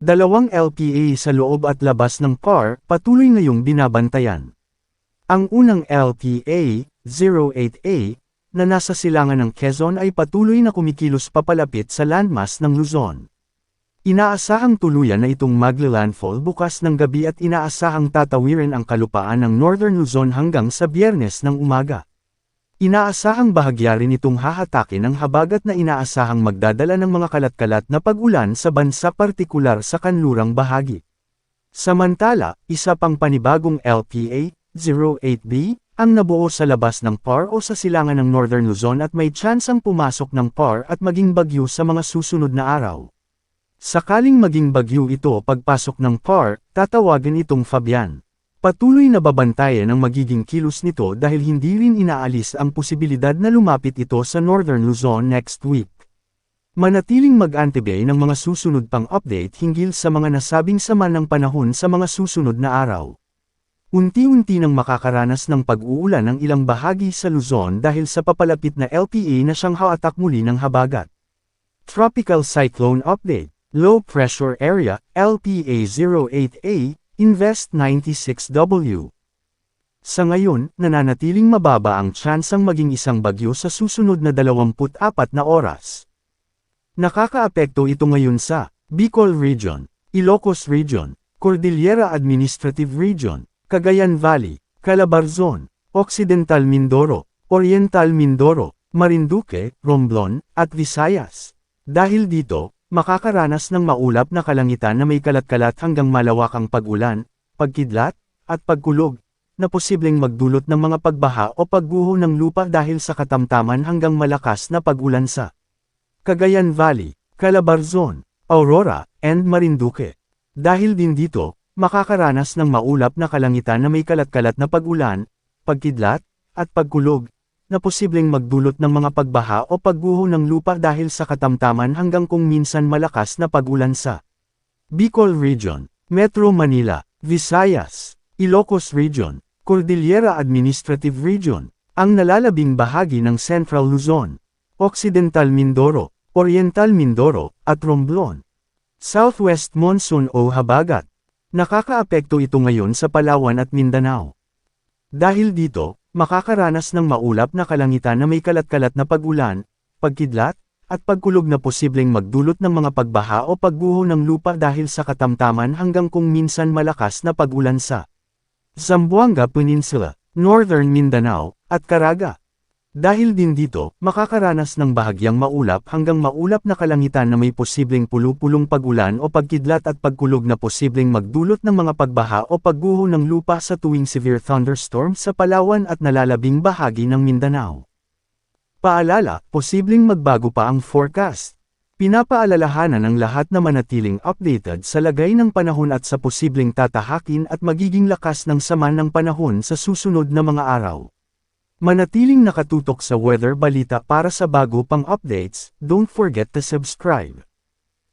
Dalawang LPA sa loob at labas ng PAR, patuloy ngayong binabantayan. Ang unang LPA, 08A, na nasa silangan ng Quezon ay patuloy na kumikilos papalapit sa landmass ng Luzon. Inaasahang tuluyan na itong magla-landfall bukas ng gabi at inaasahang tatawirin ang kalupaan ng Northern Luzon hanggang sa Biyernes ng umaga. Inaasahang bahagya rin itong hahatakin ang habagat na inaasahang magdadala ng mga kalat-kalat na pag-ulan sa bansa partikular sa kanlurang bahagi. Samantala, isa pang panibagong LPA, 08B, ang nabuo sa labas ng PAR o sa silangan ng Northern Luzon at may tsansang pumasok ng PAR at maging bagyo sa mga susunod na araw. Sakaling maging bagyo ito pagpasok ng PAR, tatawagin itong Fabian. Patuloy na babantayan ang magiging kilos nito dahil hindi rin inaalis ang posibilidad na lumapit ito sa Northern Luzon next week. Manatiling mag-antibay ng mga susunod pang update hinggil sa mga nasabing sama ng panahon sa mga susunod na araw. Unti-unti nang makakaranas ng pag-uulan ang ilang bahagi sa Luzon dahil sa papalapit na LPA na siyang haatak muli ng habagat. Tropical Cyclone Update, Low Pressure Area, LPA 08A, Invest 96W. Sa ngayon, nananatiling mababa ang tsansang maging isang bagyo sa susunod na 24 na oras. Nakakaapekto ito ngayon sa Bicol Region, Ilocos Region, Cordillera Administrative Region, Cagayan Valley, Calabarzon, Occidental Mindoro, Oriental Mindoro, Marinduque, Romblon, at Visayas. Dahil dito, makakaranas ng maulap na kalangitan na may kalat-kalat hanggang malawakang pag-ulan, pagkidlat, at pagkulog, na posibleng magdulot ng mga pagbaha o pagguho ng lupa dahil sa katamtaman hanggang malakas na pag-ulan sa Cagayan Valley, Calabarzon, Aurora, and Marinduque. Dahil din dito, makakaranas ng maulap na kalangitan na may kalat-kalat na pag-ulan, pagkidlat, at pagkulog, na posibleng magdulot ng mga pagbaha o pagguho ng lupa dahil sa katamtaman hanggang kung minsan malakas na pag-ulan sa Bicol Region, Metro Manila, Visayas, Ilocos Region, Cordillera Administrative Region, ang nalalabing bahagi ng Central Luzon, Occidental Mindoro, Oriental Mindoro, at Romblon. Southwest Monsoon o Habagat. Nakakaapekto ito ngayon sa Palawan at Mindanao. Dahil dito, makakaranas ng maulap na kalangitan na may kalat-kalat na pag-ulan, pagkidlat, at pagkulog na posibleng magdulot ng mga pagbaha o pagguho ng lupa dahil sa katamtaman hanggang kung minsan malakas na pag-ulan sa Zamboanga Peninsula, Northern Mindanao, at Caraga. Dahil din dito, makakaranas ng bahagyang maulap hanggang maulap na kalangitan na may posibleng pulu-pulong pag-ulan o pagkidlat at pagkulog na posibleng magdulot ng mga pagbaha o pagguho ng lupa sa tuwing severe thunderstorm sa Palawan at nalalabing bahagi ng Mindanao. Paalala, posibleng magbago pa ang forecast. Pinapaalalahanan ang lahat na manatiling updated sa lagay ng panahon at sa posibleng tatahakin at magiging lakas ng sama ng panahon sa susunod na mga araw. Manatiling nakatutok sa Weather Balita para sa bago pang updates, don't forget to subscribe.